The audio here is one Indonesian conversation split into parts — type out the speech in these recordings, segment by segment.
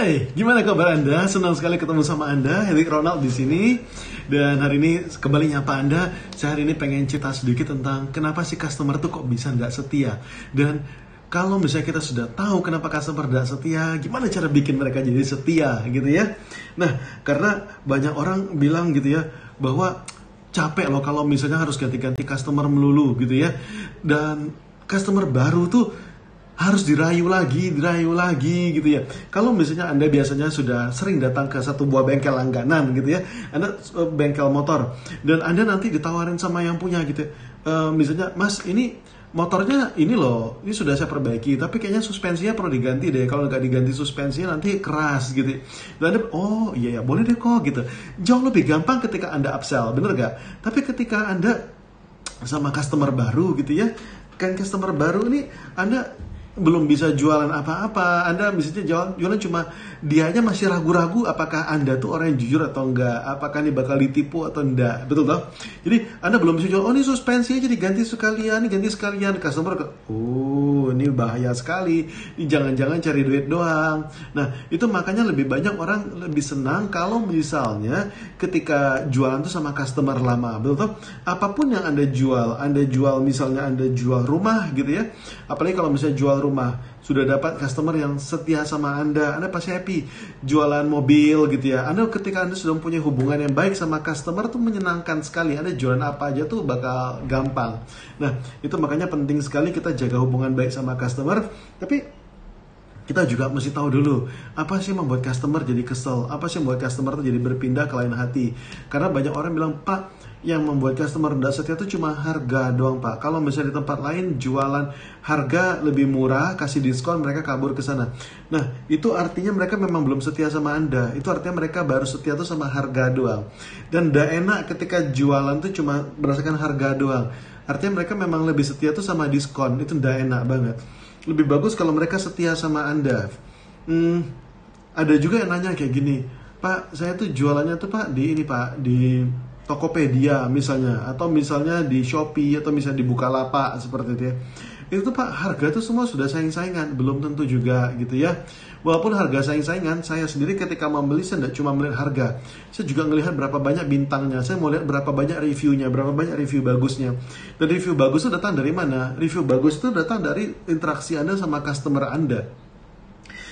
Hai, gimana kabar Anda? Senang sekali ketemu sama Anda, Henry Ronald di sini. Dan hari ini kembali nyapa Anda. Saya hari ini pengen cerita sedikit tentang kenapa sih customer tuh kok bisa nggak setia. Dan kalau misalnya kita sudah tahu kenapa customer nggak setia, gimana cara bikin mereka jadi setia gitu ya? Nah, karena banyak orang bilang gitu ya bahwa capek loh kalau misalnya harus ganti-ganti customer melulu gitu ya. Dan customer baru tuh harus dirayu lagi gitu ya. Kalau misalnya Anda biasanya sudah sering datang ke satu buah bengkel langganan gitu ya, Anda bengkel motor, dan Anda nanti ditawarin sama yang punya gitu ya. Misalnya, Mas ini motornya ini loh, ini sudah saya perbaiki, tapi kayaknya suspensinya perlu diganti deh. Kalau nggak diganti suspensinya nanti keras gitu. Dan Anda, oh iya ya boleh deh kok gitu. Jauh lebih gampang ketika Anda upsell, bener nggak? Tapi ketika Anda sama customer baru gitu ya, kan customer baru ini Anda belum bisa jualan apa-apa, Anda misalnya jualan cuma dianya masih ragu-ragu apakah Anda tuh orang yang jujur atau enggak, apakah ini bakal ditipu atau enggak, betul toh? Jadi Anda belum bisa jual, oh ini suspensi aja diganti sekalian, customer oh ini bahaya sekali, ini jangan-jangan cari duit doang. Nah itu makanya lebih banyak orang lebih senang kalau misalnya ketika jualan tuh sama customer lama, betul toh? Apapun yang Anda jual misalnya Anda jual rumah gitu ya, apalagi kalau misalnya jual rumah, sudah dapat customer yang setia sama Anda pasti happy. Jualan mobil gitu ya, ketika Anda sudah mempunyai hubungan yang baik sama customer tuh menyenangkan sekali. Anda jualan apa aja tuh bakal gampang. Nah, itu makanya penting sekali kita jaga hubungan baik sama customer. Tapi kita juga mesti tahu dulu, apa sih membuat customer jadi kesel? Apa sih membuat customer tuh jadi berpindah ke lain hati? Karena banyak orang bilang, Pak, yang membuat customer tidak setia itu cuma harga doang, Pak. Kalau misalnya di tempat lain jualan harga lebih murah, kasih diskon, mereka kabur ke sana. Nah, itu artinya mereka memang belum setia sama Anda. Itu artinya mereka baru setia tuh sama harga doang. Dan tidak enak ketika jualan tuh cuma berdasarkan harga doang. Artinya mereka memang lebih setia tuh sama diskon. Itu tidak enak banget. Lebih bagus kalau mereka setia sama Anda. Ada juga yang nanya kayak gini, Pak, saya tuh jualannya tuh Pak di ini Pak, di Tokopedia misalnya, atau misalnya di Shopee, atau misalnya di Bukalapak seperti itu ya. Itu tuh Pak, harga tuh semua sudah saing-saingan, belum tentu juga gitu ya. Walaupun harga saing-saingan, saya sendiri ketika membeli saya tidak cuma melihat harga, saya juga melihat berapa banyak bintangnya, saya mau lihat berapa banyak reviewnya, berapa banyak review bagusnya. Dan review bagus itu datang dari mana? Review bagus itu datang dari interaksi Anda sama customer Anda.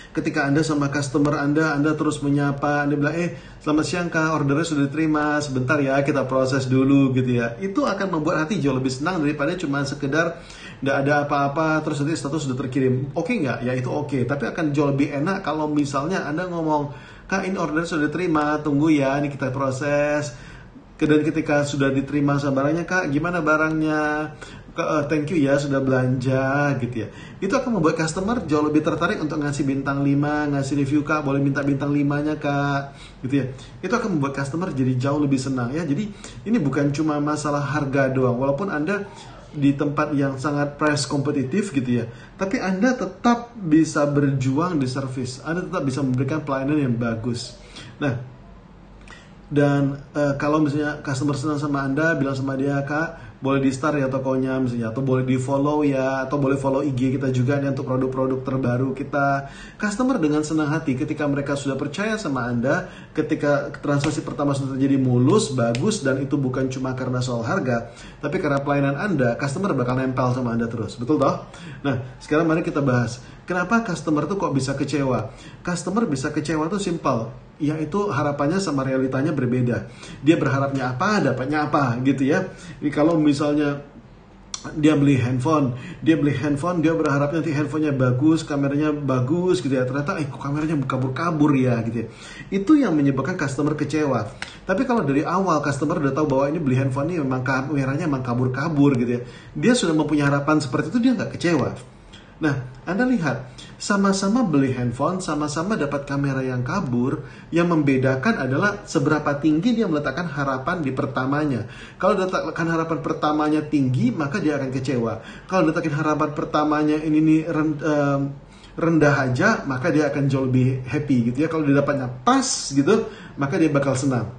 Ketika Anda sama customer Anda terus menyapa, Anda bilang, selamat siang Kak, ordernya sudah diterima, sebentar ya kita proses dulu gitu ya. Itu akan membuat hati jauh lebih senang daripada cuma sekedar nggak ada apa-apa, terus nanti status sudah terkirim. Oke nggak? Ya itu oke. Tapi akan jauh lebih enak kalau misalnya Anda ngomong, Kak ini order sudah diterima, tunggu ya, ini kita proses. Dan ketika sudah diterima sama barangnya, Kak gimana barangnya? Thank you ya sudah belanja gitu ya. Itu akan membuat customer jauh lebih tertarik untuk ngasih bintang 5, ngasih review, Kak boleh minta bintang 5-nya Kak gitu ya. Itu akan membuat customer jadi jauh lebih senang ya. Jadi ini bukan cuma masalah harga doang. Walaupun Anda di tempat yang sangat price kompetitif gitu ya, tapi Anda tetap bisa berjuang di service. Anda tetap bisa memberikan pelayanan yang bagus. Nah, dan kalau misalnya customer senang sama Anda, bilang sama dia, Kak boleh di start ya tokonya misalnya, atau boleh di follow ya, atau boleh follow IG kita juga nih untuk produk-produk terbaru kita. Customer dengan senang hati ketika mereka sudah percaya sama Anda, ketika transaksi pertama sudah terjadi mulus, bagus, dan itu bukan cuma karena soal harga, tapi karena pelayanan Anda, customer bakal nempel sama Anda terus, betul toh? Nah, sekarang mari kita bahas, kenapa customer tuh kok bisa kecewa? Customer bisa kecewa tuh simple, yaitu harapannya sama realitanya berbeda. Dia berharapnya apa, dapatnya apa gitu ya. Ini kalau misalnya dia beli handphone, dia berharapnya nanti handphonenya bagus, kameranya bagus gitu ya. Ternyata kok kameranya kabur-kabur ya gitu ya. Itu yang menyebabkan customer kecewa. Tapi kalau dari awal customer udah tahu bahwa ini beli handphone ini memang kameranya memang kabur-kabur gitu ya, dia sudah mempunyai harapan seperti itu, dia nggak kecewa. Nah, Anda lihat, sama-sama beli handphone, sama-sama dapat kamera yang kabur, yang membedakan adalah seberapa tinggi dia meletakkan harapan di pertamanya. Kalau letakkan harapan pertamanya tinggi, maka dia akan kecewa. Kalau letakkan harapan pertamanya ini rendah aja, maka dia akan jauh lebih happy gitu ya. Kalau dia dapatnya pas gitu, maka dia bakal senang.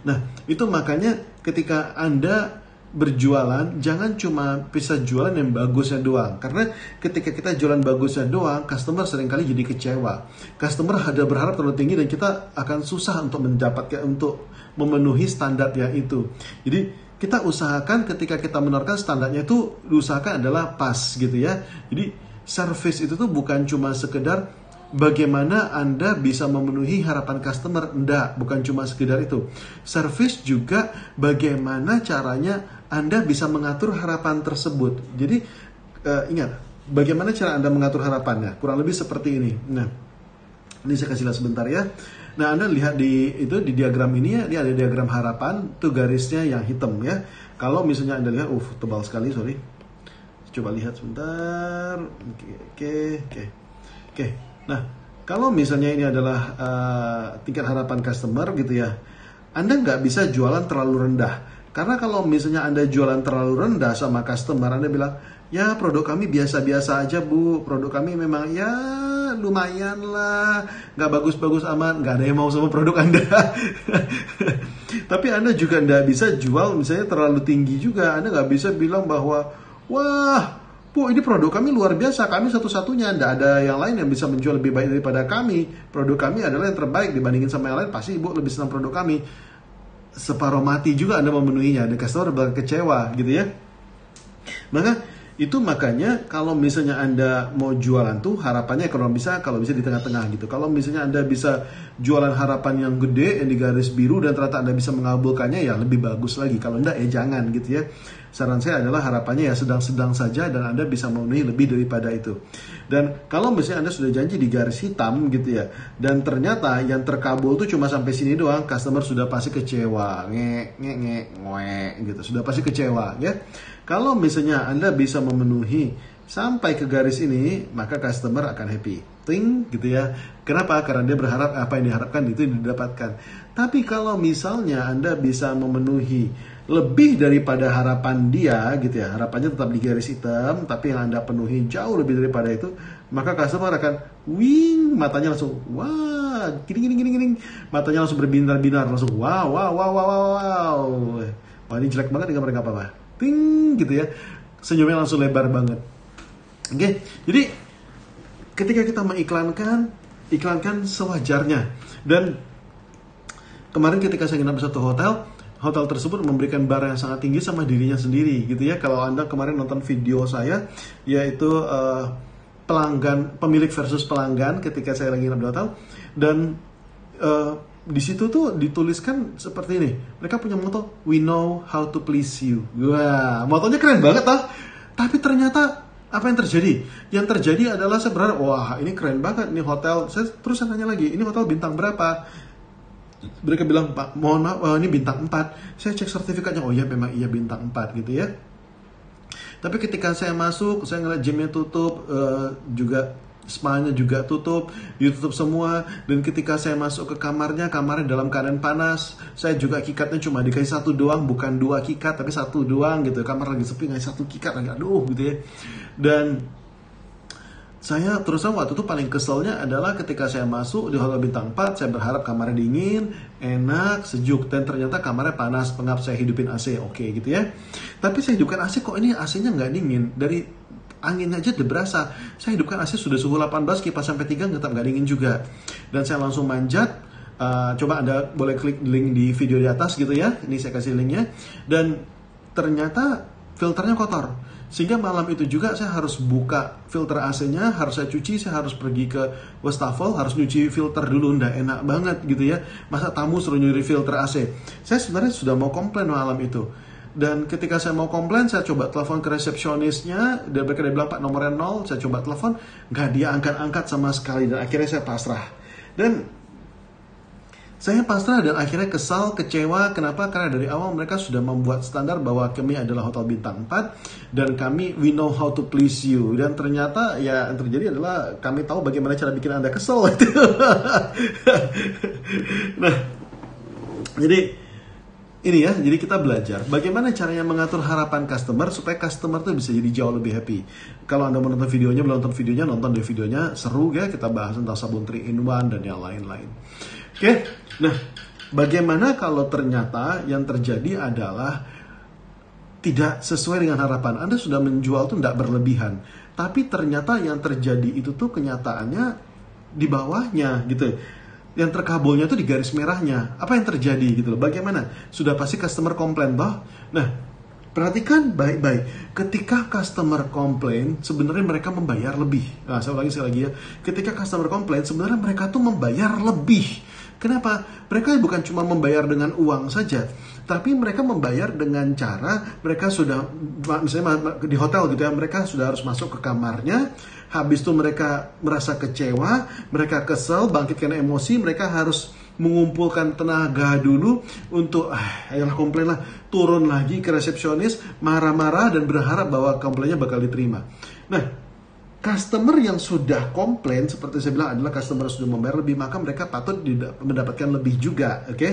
Nah, itu makanya ketika Anda berjualan, jangan cuma bisa jualan yang bagusnya doang. Karena ketika kita jualan bagusnya doang, customer seringkali jadi kecewa. Customer ada berharap terlalu tinggi dan kita akan susah untuk mendapatkan, untuk memenuhi standarnya itu. Jadi kita usahakan ketika kita menawarkan standarnya itu, diusahakan adalah pas gitu ya. Jadi service itu tuh bukan cuma sekedar bagaimana Anda bisa memenuhi harapan customer, enggak, bukan cuma sekedar itu. Service juga bagaimana caranya Anda bisa mengatur harapan tersebut. Jadi ingat, bagaimana cara Anda mengatur harapannya? Kurang lebih seperti ini. Nah, ini saya kasih lihat sebentar ya. Nah, Anda lihat di diagram ini ya, ini ada diagram harapan, tuh garisnya yang hitam ya. Kalau misalnya Anda lihat, tebal sekali, sorry. Coba lihat sebentar. Oke. Nah, kalau misalnya ini adalah tingkat harapan customer gitu ya, Anda nggak bisa jualan terlalu rendah. Karena kalau misalnya Anda jualan terlalu rendah sama customer, Anda bilang, ya produk kami biasa-biasa aja bu, produk kami memang ya lumayan lah, nggak bagus-bagus amat, nggak ada yang mau sama produk Anda. Tapi Anda juga nggak bisa jual misalnya terlalu tinggi juga. Anda nggak bisa bilang bahwa, wah bu, ini produk kami luar biasa, kami satu-satunya, nggak ada yang lain yang bisa menjual lebih baik daripada kami. Produk kami adalah yang terbaik dibandingin sama yang lain, pasti ibu lebih senang produk kami. Separuh mati juga Anda memenuhinya, dan customer bakal kecewa gitu ya. Makanya kalau misalnya Anda mau jualan tuh harapannya kalau bisa di tengah-tengah gitu. Kalau misalnya Anda bisa jualan harapan yang gede yang di garis biru dan ternyata Anda bisa mengabulkannya, ya lebih bagus lagi. Kalau enggak ya jangan gitu ya. Saran saya adalah harapannya ya sedang-sedang saja dan Anda bisa memenuhi lebih daripada itu. Dan kalau misalnya Anda sudah janji di garis hitam gitu ya, dan ternyata yang terkabul tuh cuma sampai sini doang, customer sudah pasti kecewa, gitu, sudah pasti kecewa ya. Kalau misalnya Anda bisa memenuhi sampai ke garis ini, maka customer akan happy. Ting gitu ya. Kenapa? Karena dia berharap apa yang diharapkan itu didapatkan. Tapi kalau misalnya Anda bisa memenuhi lebih daripada harapan dia gitu ya, harapannya tetap di garis hitam, tapi yang Anda penuhi jauh lebih daripada itu, maka customer akan wing, matanya langsung wah, gini, matanya langsung berbinar-binar, langsung wow. Wah, ini jelek banget, nggak apa-apa. Ting gitu ya, senyumnya langsung lebar banget. Oke, jadi ketika kita iklankan sewajarnya. Dan kemarin ketika saya nginap di satu hotel tersebut memberikan bar yang sangat tinggi sama dirinya sendiri gitu ya. Kalau Anda kemarin nonton video saya, yaitu pemilik versus pelanggan ketika saya lagi nginap di hotel, dan di situ tuh dituliskan seperti ini. Mereka punya moto, we know how to please you. Wah, motonya keren banget toh. Tapi ternyata apa yang terjadi? Yang terjadi adalah saya berharap, wah ini keren banget nih hotel. Terus saya nanya lagi, ini hotel bintang berapa? Mereka bilang, Pak, mohon maaf, ini bintang 4. Saya cek sertifikatnya, oh iya memang iya bintang 4 gitu ya. Tapi ketika saya masuk, saya ngeliat gymnya tutup, juga spa-nya juga tutup, ditutup semua. Dan ketika saya masuk ke kamarnya dalam keadaan panas. Saya juga kikatnya cuma dikasih 1 doang, bukan 2 kikat, tapi 1 doang gitu. Kamar lagi sepi, ngasih 1 kikat lagi, aduh gitu ya. Dan saya terus terang waktu itu paling keselnya adalah ketika saya masuk di hotel bintang 4, saya berharap kamarnya dingin, enak, sejuk, dan ternyata kamarnya panas, pengap, saya hidupin AC, oke gitu ya. Tapi saya hidupkan AC, kok ini AC-nya nggak dingin, dari anginnya aja udah berasa. Saya hidupkan AC sudah suhu 18, kipas sampai 3 tetap nggak dingin juga. Dan saya langsung manjat, coba Anda boleh klik link di video di atas gitu ya, ini saya kasih linknya. Dan ternyata filternya kotor. Sehingga malam itu juga saya harus buka filter AC-nya, harus saya cuci, saya harus pergi ke wastafel, harus nyuci filter dulu, nggak enak banget gitu ya. Masa tamu suruh nyuri filter AC. Saya sebenarnya sudah mau komplain malam itu. Dan ketika saya mau komplain, saya coba telepon ke resepsionisnya, dan mereka bilang, Pak nomornya 0, saya coba telepon, nggak dia angkat-angkat sama sekali, dan akhirnya saya pasrah. Dan saya pasrah dan akhirnya kesal, kecewa. Kenapa? Karena dari awal mereka sudah membuat standar bahwa kami adalah hotel bintang 4 dan kami we know how to please you. Dan ternyata ya yang terjadi adalah kami tahu bagaimana cara bikin Anda kesel. Nah, jadi ini ya, jadi kita belajar bagaimana caranya mengatur harapan customer supaya customer tuh bisa jadi jauh lebih happy. Kalau Anda mau nonton videonya, belum nonton videonya, nonton deh videonya, seru ya, kita bahas tentang sabun 3-in-1 dan yang lain-lain. Oke, nah bagaimana kalau ternyata yang terjadi adalah tidak sesuai dengan harapan. Anda sudah menjual tuh tidak berlebihan. Tapi ternyata yang terjadi itu tuh kenyataannya di bawahnya gitu. Yang terkabulnya tuh di garis merahnya. Apa yang terjadi gitu loh. Bagaimana? Sudah pasti customer komplain bah. Nah, perhatikan baik-baik. Ketika customer komplain, sebenarnya mereka membayar lebih. Nah, saya ulangi sekali lagi ya. Ketika customer komplain, sebenarnya mereka tuh membayar lebih. Kenapa? Mereka bukan cuma membayar dengan uang saja, tapi mereka membayar dengan cara mereka sudah, misalnya di hotel gitu ya, mereka sudah harus masuk ke kamarnya, habis itu mereka merasa kecewa, mereka kesel, bangkitkan emosi, mereka harus mengumpulkan tenaga dulu untuk, ayolah komplain lah, turun lagi ke resepsionis, marah-marah dan berharap bahwa komplainnya bakal diterima. Nah, customer yang sudah komplain, seperti saya bilang adalah customer yang sudah membayar lebih, maka mereka patut mendapatkan lebih juga, oke?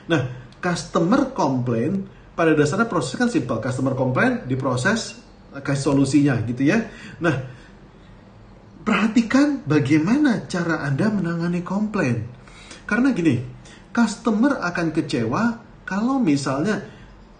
Nah, customer komplain, pada dasarnya prosesnya kan simple. Customer komplain, diproses, kasih solusinya gitu ya. Nah, perhatikan bagaimana cara Anda menangani komplain. Karena gini, customer akan kecewa kalau misalnya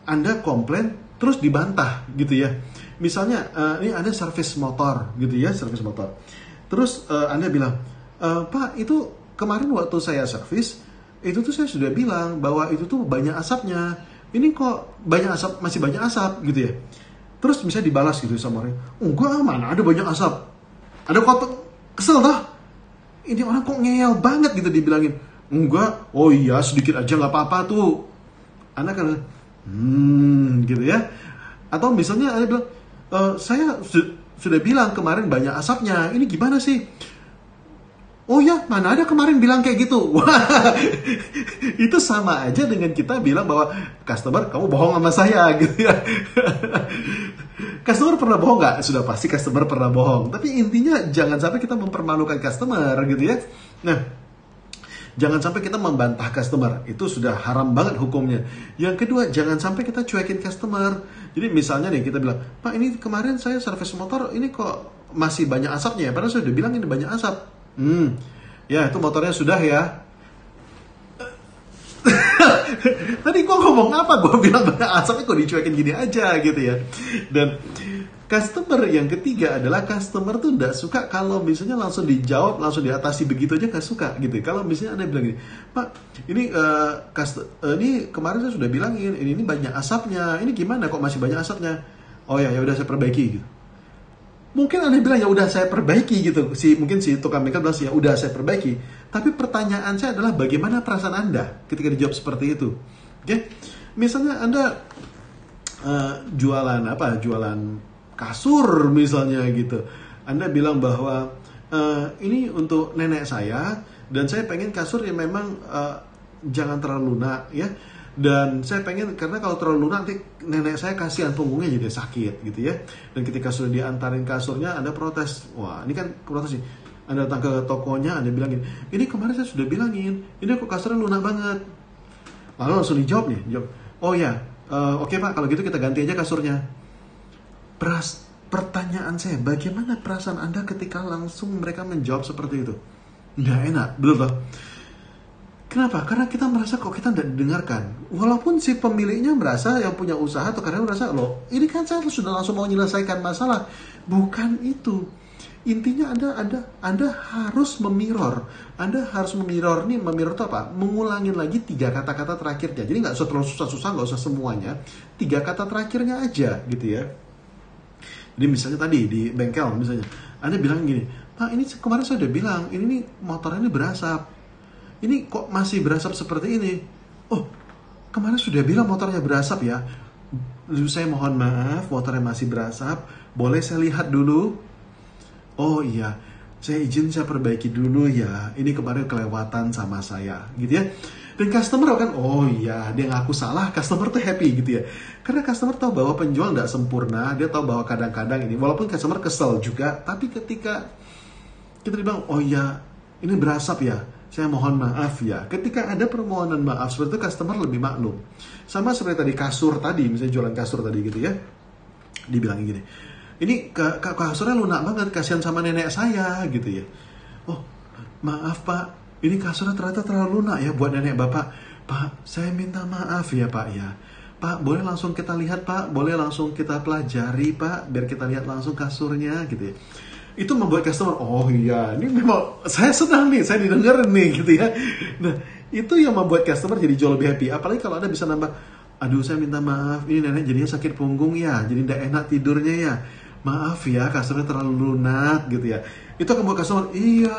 Anda komplain terus dibantah gitu ya. Misalnya ini ada servis motor gitu ya, servis motor. Terus Anda bilang, Pak itu kemarin waktu saya servis, itu tuh saya sudah bilang bahwa itu tuh banyak asapnya. Ini kok banyak asap, masih banyak asap gitu ya. Terus bisa dibalas gitu sama orang, enggak, mana ada banyak asap. Ada kok kesel dah. Ini orang kok ngeyel banget gitu dibilangin. Enggak, oh iya sedikit aja nggak apa-apa tuh. Anda kan, gitu ya. Atau misalnya Anda bilang, saya sudah bilang kemarin banyak asapnya, ini gimana sih? Oh ya, mana ada kemarin bilang kayak gitu. Wah, itu sama aja dengan kita bilang bahwa customer, kamu bohong sama saya gitu ya. Customer pernah bohong nggak? Sudah pasti customer pernah bohong. Tapi intinya jangan sampai kita mempermalukan customer gitu ya. Nah, jangan sampai kita membantah customer. Itu sudah haram banget hukumnya. Yang kedua, jangan sampai kita cuekin customer. Jadi misalnya nih kita bilang, Pak ini kemarin saya servis motor, ini kok masih banyak asapnya ya? Padahal saya udah bilang ini banyak asap. Ya itu motornya sudah ya. Tadi gue ngomong apa? Gue bilang banyak asapnya kok dicuekin gini aja gitu ya. Dan customer yang ketiga adalah customer tuh nggak suka kalau misalnya langsung dijawab, langsung diatasi begitu aja, nggak suka gitu. Kalau misalnya Anda bilang gini, Pak, ini ini kemarin saya sudah bilangin, ini banyak asapnya, ini gimana kok masih banyak asapnya? Oh ya udah saya perbaiki gitu. Mungkin Anda bilang ya udah saya perbaiki gitu. Mungkin si tukang bengkel bilang ya udah saya perbaiki. Tapi pertanyaan saya adalah bagaimana perasaan Anda ketika dijawab seperti itu? Oke, misalnya Anda jualan apa? Jualan kasur misalnya gitu. Anda bilang bahwa ini untuk nenek saya dan saya pengen kasur yang memang jangan terlalu lunak ya. Dan saya pengen, karena kalau terlalu lunak nanti nenek saya kasihan punggungnya jadi sakit gitu ya. Dan ketika sudah diantarin kasurnya Anda protes. Wah ini kan protes nih. Anda datang ke tokonya, Anda bilangin, ini kemarin saya sudah bilangin, ini kok kasurnya lunak banget. Lalu langsung dijawab nih, oh ya, oke Pak, kalau gitu kita ganti aja kasurnya. Pertanyaan saya, bagaimana perasaan Anda ketika langsung mereka menjawab seperti itu? Nggak enak, betul loh. Kenapa? Karena kita merasa kok kita tidak didengarkan. Walaupun si pemiliknya merasa, yang punya usaha atau karena merasa, loh ini kan saya sudah langsung mau menyelesaikan masalah. Bukan itu. Intinya Anda harus memirror. Anda harus memirror nih, memirror itu apa? Mengulangin lagi 3 kata-kata terakhirnya. Jadi nggak usah terlalu susah-susah, nggak usah semuanya. 3 kata terakhirnya aja gitu ya. Jadi misalnya tadi di bengkel misalnya, Anda bilang gini, Pak ini kemarin saya udah bilang, ini nih motornya ini berasap. Ini kok masih berasap seperti ini? Oh, kemarin sudah bilang motornya berasap ya. Saya mohon maaf, motornya masih berasap. Boleh saya lihat dulu? Oh iya, saya izin saya perbaiki dulu ya. Ini kemarin kelewatan sama saya, gitu ya. Dan customer kan, oh iya, dia ngaku salah, customer tuh happy gitu ya. Karena customer tahu bahwa penjual nggak sempurna, dia tahu bahwa kadang-kadang ini, walaupun customer kesel juga, tapi ketika kita bilang, oh iya, ini berasap ya, saya mohon maaf ya. Ketika ada permohonan maaf seperti itu, customer lebih maklum. Sama seperti tadi kasur tadi, misalnya jualan kasur tadi gitu ya. Dibilangin gini, ini kasurnya lunak banget, kasihan sama nenek saya gitu ya. Oh maaf Pak, ini kasurnya ternyata terlalu lunak ya buat nenek Bapak. Pak, saya minta maaf ya Pak ya. Pak, boleh langsung kita lihat Pak, boleh langsung kita pelajari Pak, biar kita lihat langsung kasurnya gitu ya. Itu membuat customer, oh iya, ini memang saya senang nih, saya didengar nih gitu ya. Nah, itu yang membuat customer jadi jauh lebih happy. Apalagi kalau Anda bisa nambah, aduh saya minta maaf, ini nenek jadinya sakit punggung ya, jadi tidak enak tidurnya ya. Maaf ya, kasurnya terlalu lunak gitu ya. Itu akan membuat customer, iya,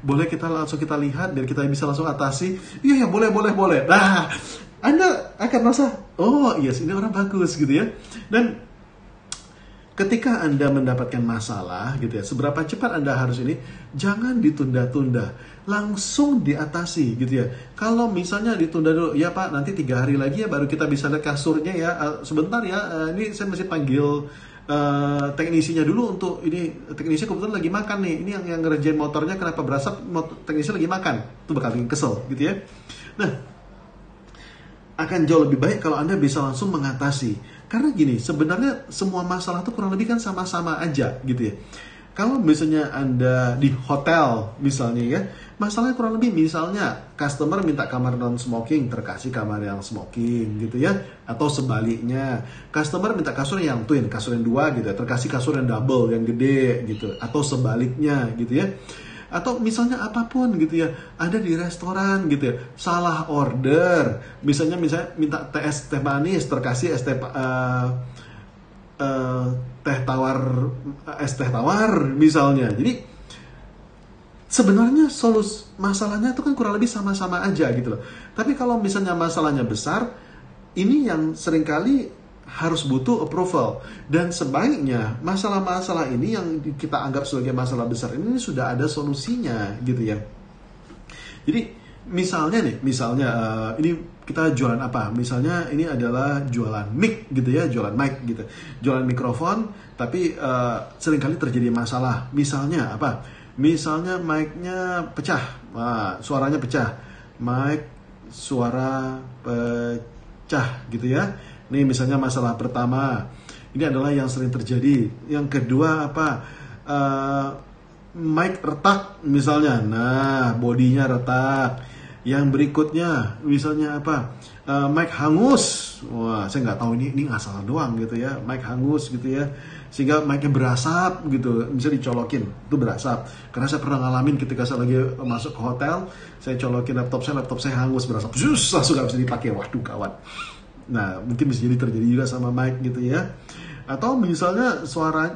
boleh kita langsung kita lihat biar kita bisa langsung atasi. Iya ya, boleh. Nah, Anda akan merasa, oh yes, ini orang bagus gitu ya. Dan ketika Anda mendapatkan masalah gitu ya, seberapa cepat Anda harus ini, jangan ditunda-tunda, langsung diatasi gitu ya. Kalau misalnya ditunda dulu, ya Pak nanti 3 hari lagi ya baru kita bisa lihat kasurnya ya, sebentar ya, ini saya masih panggil teknisinya dulu untuk ini, teknisi kebetulan lagi makan nih, ini yang ngerjain motornya kenapa berasap, teknisi lagi makan, itu bakal bikin kesel gitu ya. Nah, akan jauh lebih baik kalau Anda bisa langsung mengatasi. Karena gini, sebenarnya semua masalah itu kurang lebih kan sama-sama aja gitu ya. Kalau misalnya Anda di hotel misalnya ya, masalahnya kurang lebih misalnya customer minta kamar non-smoking, terkasih kamar yang smoking gitu ya. Atau sebaliknya, customer minta kasur yang twin, kasur yang 2 gitu ya, terkasih kasur yang double, yang gede gitu. Atau sebaliknya gitu ya. Atau misalnya apapun gitu ya, ada di restoran gitu ya, salah order, misalnya minta teh manis, terkasih es teh tawar misalnya. Jadi sebenarnya masalahnya itu kan kurang lebih sama-sama aja gitu loh. Tapi kalau misalnya masalahnya besar, ini yang seringkali harus butuh approval. Dan sebaiknya masalah-masalah ini yang kita anggap sebagai masalah besar ini sudah ada solusinya gitu ya. Jadi misalnya ini kita jualan apa? Misalnya ini adalah jualan mic gitu ya, jualan mic gitu, jualan mikrofon, tapi seringkali terjadi masalah. Misalnya apa? Misalnya mic-nya pecah, suaranya pecah, mic suara pecah gitu ya. Nih misalnya masalah pertama, ini adalah yang sering terjadi. Yang kedua apa? Mic retak misalnya, nah bodinya retak. Yang berikutnya misalnya apa? Mic hangus. Wah, saya nggak tahu ini nggak salah doang gitu ya. Mic hangus gitu ya, sehingga mic-nya berasap gitu, bisa dicolokin, itu berasap. Karena saya pernah ngalamin ketika saya lagi masuk ke hotel, saya colokin laptop saya hangus, berasap, langsung nggak bisa dipakai. Waduh gawat. Nah, mungkin bisa jadi terjadi juga sama mic gitu ya. Atau misalnya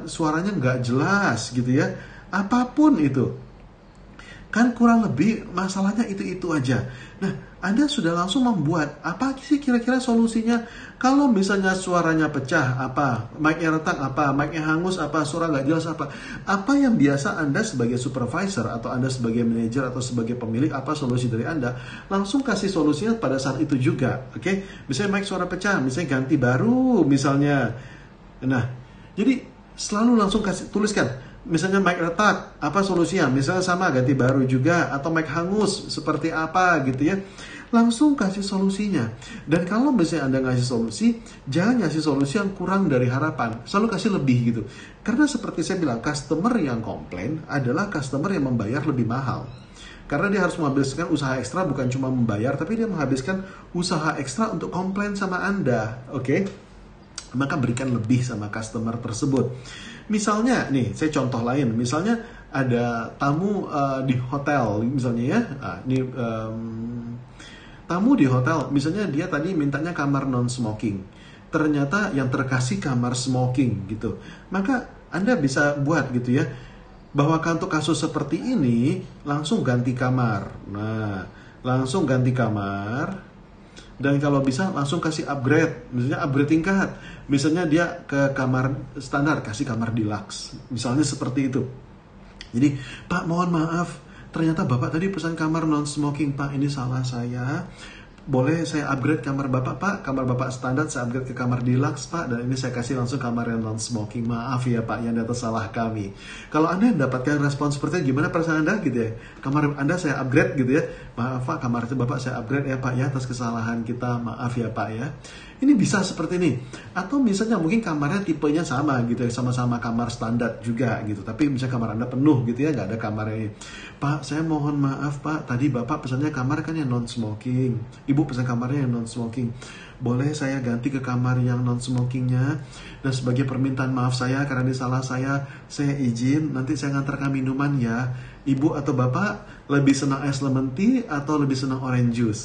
suaranya nggak jelas gitu ya. Apapun itu. Kan kurang lebih masalahnya itu-itu aja. Nah, Anda sudah langsung membuat apa sih kira-kira solusinya? Kalau misalnya suaranya pecah, apa? Mic-nya retak, apa? Mic-nya hangus, apa? Suara nggak jelas, apa? Apa yang biasa Anda sebagai supervisor atau Anda sebagai manajer atau sebagai pemilik, apa solusi dari Anda? Langsung kasih solusinya pada saat itu juga, oke? Misalnya mic suara pecah, misalnya ganti baru, misalnya. Nah, jadi selalu langsung tuliskan. Misalnya mic retak, apa solusinya? Misalnya sama, ganti baru juga. Atau mic hangus, seperti apa gitu ya. Langsung kasih solusinya. Dan kalau misalnya Anda ngasih solusi, jangan ngasih solusi yang kurang dari harapan. Selalu kasih lebih gitu. Karena seperti saya bilang, customer yang komplain adalah customer yang membayar lebih mahal. Karena dia harus menghabiskan usaha ekstra, bukan cuma membayar, tapi dia menghabiskan usaha ekstra untuk komplain sama Anda. Oke? Maka berikan lebih sama customer tersebut. Misalnya nih, saya contoh lain. Misalnya ada tamu di hotel, misalnya ya. Tamu di hotel, misalnya dia tadi mintanya kamar non-smoking. Ternyata yang terkasih kamar smoking gitu. Maka Anda bisa buat gitu ya, bahwa untuk kasus seperti ini langsung ganti kamar. Nah, langsung ganti kamar. Dan kalau bisa langsung kasih upgrade, misalnya upgrade tingkat. Misalnya dia ke kamar standar, kasih kamar deluxe. Misalnya seperti itu. Jadi, Pak mohon maaf, ternyata Bapak tadi pesan kamar non-smoking, Pak, ini salah saya. Boleh saya upgrade kamar Bapak, Pak? Kamar Bapak standar, saya upgrade ke kamar deluxe, Pak. Dan ini saya kasih langsung kamar yang non-smoking. Maaf ya, Pak, yang atas salah kami. Kalau Anda mendapatkan respon seperti itu, gimana perasaan Anda gitu ya? Kamar Anda saya upgrade gitu ya. Maaf, Pak, kamar Bapak saya upgrade ya, Pak, ya, atas kesalahan kita. Maaf ya, Pak, ya. ini bisa seperti ini. Atau misalnya mungkin kamarnya tipenya sama gitu ya, sama-sama kamar standar juga gitu, tapi misalnya kamar Anda penuh gitu ya, nggak ada kamarnya ini. Pak, saya mohon maaf Pak, tadi Bapak pesannya kamar kan yang non smoking, Ibu pesan kamarnya yang non smoking, boleh saya ganti ke kamar yang non smokingnya? Dan sebagai permintaan maaf saya karena ini salah saya izin nanti saya ngantarkan minuman ya. Ibu atau Bapak lebih senang es lemon tea atau lebih senang orange juice?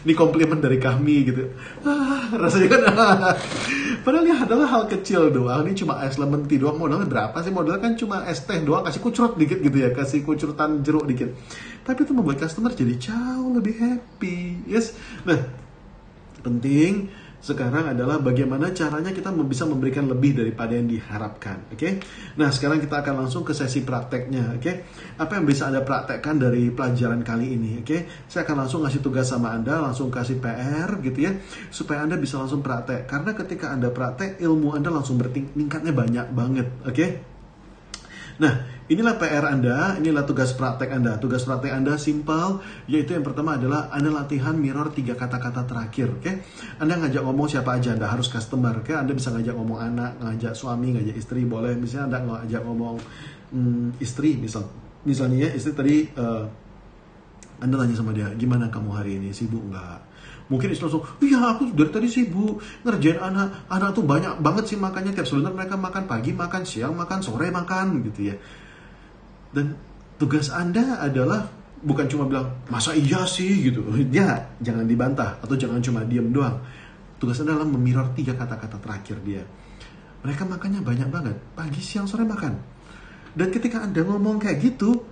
Ini komplimen dari kami gitu. Rasanya kan padahal ini adalah hal kecil doang. Ini cuma es lemon tea doang. Modalnya berapa sih? Modalnya kan cuma es teh doang, kasih kucrut dikit gitu ya, kasih kucurutan jeruk dikit. Tapi itu membuat customer jadi jauh lebih happy. Yes. Nah, penting sekarang adalah bagaimana caranya kita bisa memberikan lebih daripada yang diharapkan. Oke. Nah, sekarang kita akan langsung ke sesi prakteknya. Oke. Apa yang bisa Anda praktekkan dari pelajaran kali ini? Oke. Saya akan langsung ngasih tugas sama Anda, langsung kasih PR gitu ya, supaya Anda bisa langsung praktek. Karena ketika Anda praktek, ilmu Anda langsung bertingkatnya banyak banget. Oke. Nah, inilah PR Anda, inilah tugas praktek Anda. Tugas praktek Anda simple, yaitu yang pertama adalah Anda latihan mirror 3 kata-kata terakhir, oke? Anda ngajak ngomong siapa aja, Anda harus customer, oke? Anda bisa ngajak ngomong anak, ngajak suami, ngajak istri, boleh. Misalnya Anda ngajak ngomong istri, misalnya ya, istri tadi Anda tanya sama dia, gimana kamu hari ini, sibuk nggak? Mungkin istri langsung, iya aku dari tadi sibuk ngerjain anak tuh banyak banget sih makannya, tiap sebentar mereka makan, pagi makan, siang makan, sore makan gitu ya. Dan tugas Anda adalah bukan cuma bilang, masa iya sih gitu. Ya, jangan dibantah atau jangan cuma diem doang. Tugas Anda adalah memirror 3 kata-kata terakhir dia. Mereka makannya banyak banget, pagi, siang, sore makan. Dan ketika Anda ngomong kayak gitu,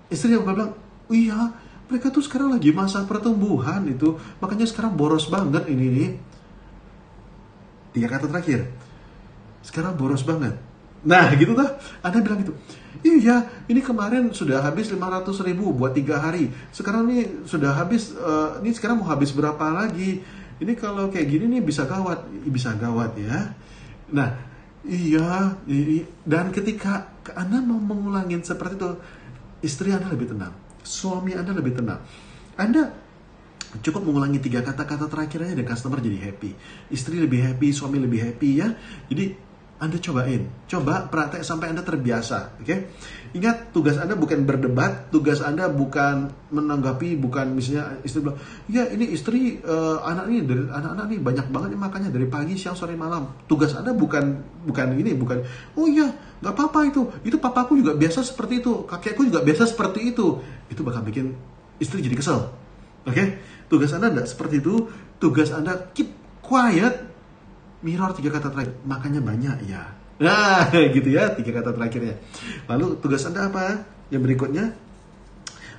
istri yang bilang, iya mereka tuh sekarang lagi masa pertumbuhan itu, makanya sekarang boros banget ini nih. 3 kata terakhir, sekarang boros banget. Nah gitu tuh, Anda bilang gitu, iya ini kemarin sudah habis 500.000 buat 3 hari, sekarang nih sudah habis, ini sekarang mau habis berapa lagi, ini kalau kayak gini nih bisa gawat ya. Nah iya, dan ketika Anda mau mengulangin seperti itu, istri Anda lebih tenang, suami Anda lebih tenang. Anda cukup mengulangi 3 kata-kata terakhirnya dan customer jadi happy, istri lebih happy, suami lebih happy ya. Jadi Anda coba praktek sampai Anda terbiasa, oke? Ingat, tugas Anda bukan berdebat, tugas Anda bukan menanggapi, bukan misalnya istri bilang, ya ini istri anak-anak nih banyak banget nih makannya dari pagi, siang, sore, malam. Tugas Anda bukan oh iya nggak apa-apa itu papaku juga biasa seperti itu, kakekku juga biasa seperti itu bakal bikin istri jadi kesel, oke? Tugas Anda nggak seperti itu, tugas Anda keep quiet, mirror 3 kata terakhir, makannya banyak ya. Nah, gitu ya 3 kata terakhirnya. Lalu tugas Anda apa? Yang berikutnya,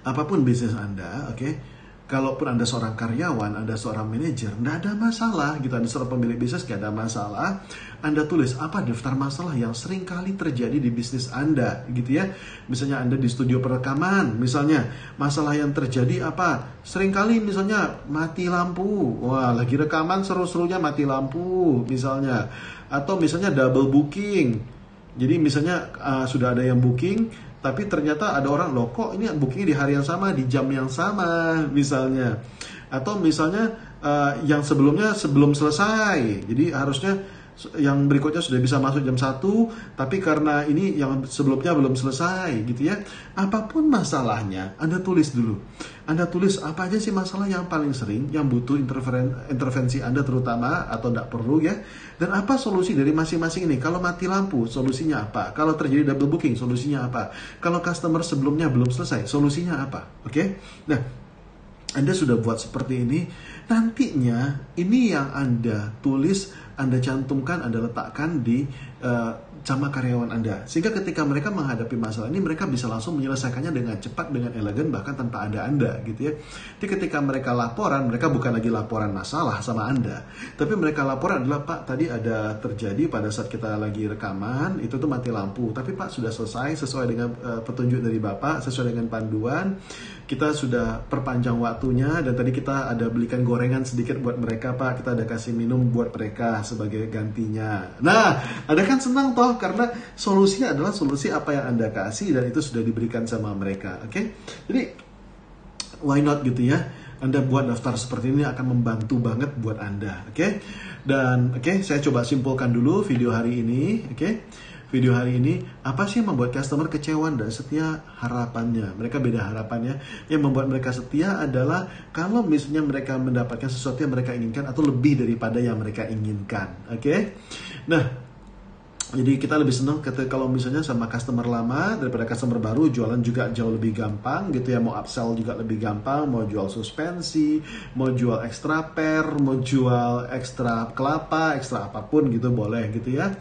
apapun bisnis Anda, oke? Kalaupun Anda seorang karyawan, Anda seorang manajer, nggak ada masalah gitu. Anda seorang pemilik bisnis, nggak ada masalah. Anda tulis apa daftar masalah yang sering kali terjadi di bisnis Anda gitu ya. Misalnya Anda di studio perekaman, misalnya masalah yang terjadi apa? Sering kali misalnya mati lampu. Wah, lagi rekaman seru-serunya mati lampu misalnya. Atau misalnya double booking. Jadi misalnya sudah ada yang booking, tapi ternyata ada orang, loh kok ini bookingnya di hari yang sama, di jam yang sama misalnya. Atau misalnya yang sebelumnya sebelum selesai, jadi harusnya yang berikutnya sudah bisa masuk jam 1, tapi karena ini yang sebelumnya belum selesai gitu ya. Apapun masalahnya, Anda tulis dulu. Anda tulis apa aja sih masalah yang paling sering, yang butuh intervensi Anda terutama, atau tidak perlu ya. Dan apa solusi dari masing-masing ini. Kalau mati lampu, solusinya apa? Kalau terjadi double booking, solusinya apa? Kalau customer sebelumnya belum selesai, solusinya apa? Oke? Nah, Anda sudah buat seperti ini, nantinya ini yang Anda tulis, Anda cantumkan, Anda letakkan di sama karyawan Anda. Sehingga ketika mereka menghadapi masalah ini, mereka bisa langsung menyelesaikannya dengan cepat, dengan elegan, bahkan tanpa ada Anda gitu ya. Jadi ketika mereka laporan, mereka bukan lagi laporan masalah sama Anda, tapi mereka laporan adalah, Pak, tadi ada terjadi pada saat kita lagi rekaman, itu tuh mati lampu. Tapi Pak, sudah selesai sesuai dengan petunjuk dari Bapak, sesuai dengan panduan. Kita sudah perpanjang waktunya, dan tadi kita ada belikan gorengan sedikit buat mereka, Pak. Kita ada kasih minum buat mereka sebagai gantinya. Nah, Anda kan senang toh, karena solusinya adalah solusi apa yang Anda kasih, dan itu sudah diberikan sama mereka, oke? Jadi, why not gitu ya? Anda buat daftar seperti ini akan membantu banget buat Anda, oke? Dan saya coba simpulkan dulu video hari ini, oke? Video hari ini, apa sih yang membuat customer kecewa dan setia? Harapannya. Mereka beda harapannya. Yang membuat mereka setia adalah kalau misalnya mereka mendapatkan sesuatu yang mereka inginkan atau lebih daripada yang mereka inginkan. Oke? Nah, jadi kita lebih senang kalau misalnya sama customer lama daripada customer baru. Jualan juga jauh lebih gampang gitu ya. Mau upsell juga lebih gampang. Mau jual suspensi, mau jual ekstra per, mau jual ekstra kelapa, ekstra apapun gitu boleh gitu ya.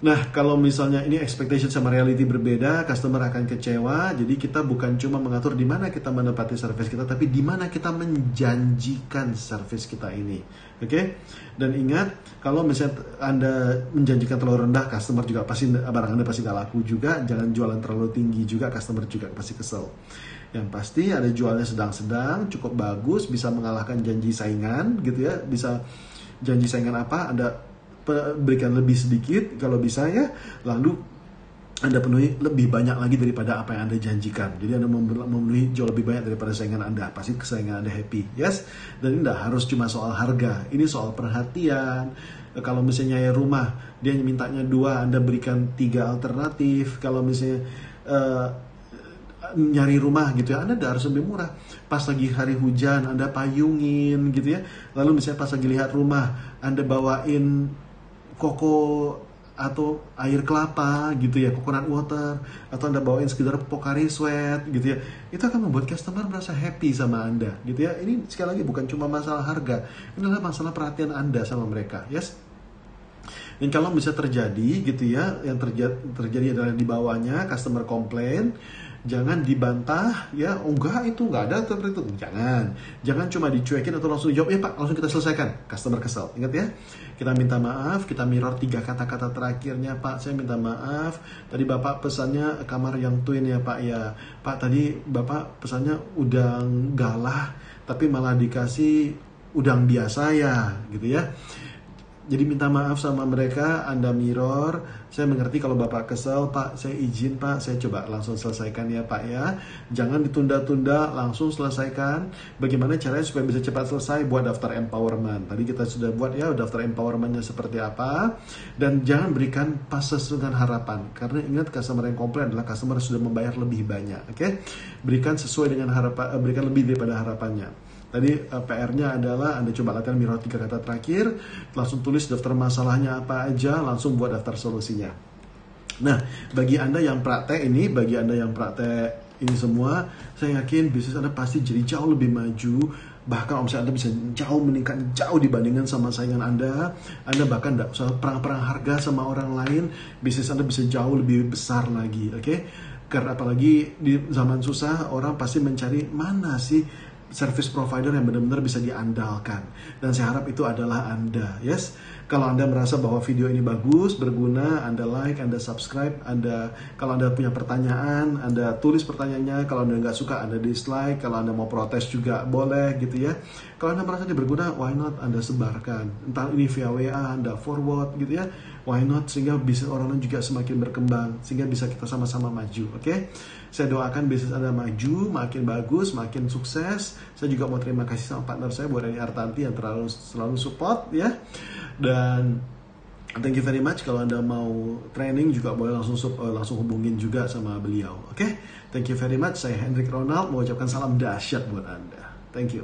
Nah, kalau misalnya ini expectation sama reality berbeda, customer akan kecewa. Jadi kita bukan cuma mengatur di mana kita menempati service kita, tapi di mana kita menjanjikan service kita ini. Oke? Dan ingat, kalau misalnya Anda menjanjikan terlalu rendah, customer juga pasti, barang Anda pasti nggak laku juga. Jangan jualan terlalu tinggi juga, customer juga pasti kesel. Yang pasti ada jualnya sedang-sedang, cukup bagus, bisa mengalahkan janji saingan gitu ya. Bisa janji saingan apa? Anda berikan lebih sedikit kalau bisa ya, lalu Anda penuhi lebih banyak lagi daripada apa yang Anda janjikan. Jadi Anda memenuhi jauh lebih banyak daripada saingan Anda. Pasti saingan Anda happy, yes? Dan ini tidak harus cuma soal harga, ini soal perhatian. Kalau misalnya rumah, dia mintanya 2, Anda berikan 3 alternatif. Kalau misalnya nyari rumah gitu ya, Anda harus lebih murah. Pas lagi hari hujan, Anda payungin gitu ya. Lalu misalnya pas lagi lihat rumah, Anda bawain koko atau air kelapa gitu ya, coconut water, atau Anda bawain sekedar Pocari Sweat gitu ya. Itu akan membuat customer merasa happy sama Anda gitu ya. Ini sekali lagi bukan cuma masalah harga, ini adalah masalah perhatian Anda sama mereka, yes. Dan kalau bisa terjadi gitu ya, yang terjadi adalah di bawahnya customer komplain, jangan dibantah ya, oh enggak itu enggak ada seperti itu. Jangan cuma dicuekin atau langsung dijawab, ya Pak, langsung kita selesaikan. Customer kesel. Ingat ya, kita minta maaf, kita mirror 3 kata-kata terakhirnya. Pak, saya minta maaf, tadi Bapak pesannya kamar yang twin ya Pak ya. Pak, tadi Bapak pesannya udang galah, tapi malah dikasih udang biasa ya, gitu ya. Jadi minta maaf sama mereka, Anda mirror, saya mengerti kalau Bapak kesel, Pak, saya izin Pak, saya coba langsung selesaikan ya Pak ya. Jangan ditunda-tunda, langsung selesaikan. Bagaimana caranya supaya bisa cepat selesai? Buat daftar empowerment. Tadi kita sudah buat ya, daftar empowermentnya seperti apa. Dan jangan berikan pas sesuai dengan harapan. Karena ingat, customer yang komplain adalah customer yang sudah membayar lebih banyak. Oke? Berikan sesuai dengan harapan, berikan lebih daripada harapannya. Tadi PR-nya adalah Anda coba latihan mirror 3 kata terakhir, langsung tulis daftar masalahnya apa aja, langsung buat daftar solusinya. Nah, bagi Anda yang praktek ini, ini semua, saya yakin bisnis Anda pasti jadi jauh lebih maju. Bahkan omset Anda bisa jauh meningkat, jauh dibandingkan sama saingan Anda. Anda bahkan tidak usah perang-perang harga sama orang lain, bisnis Anda bisa jauh lebih besar lagi, oke? Karena apalagi di zaman susah, orang pasti mencari mana sih service provider yang benar-benar bisa diandalkan. Dan saya harap itu adalah Anda, yes? Kalau Anda merasa bahwa video ini bagus, berguna, Anda like, Anda subscribe, kalau Anda punya pertanyaan, Anda tulis pertanyaannya. Kalau Anda nggak suka, Anda dislike. Kalau Anda mau protes juga boleh gitu ya. Kalau Anda merasa ini berguna, why not Anda sebarkan. Entah ini via WA, Anda forward gitu ya. Why not, sehingga bisnis orang lain juga semakin berkembang, sehingga bisa kita sama-sama maju, oke? Saya doakan bisnis Anda maju, makin bagus, makin sukses. Saya juga mau terima kasih sama partner saya, Bu Reni Artanti, yang selalu support ya. Dan thank you very much. Kalau Anda mau training juga boleh langsung hubungin juga sama beliau, oke? Thank you very much. Saya Hendrik Ronald, mengucapkan salam dahsyat buat Anda. Thank you.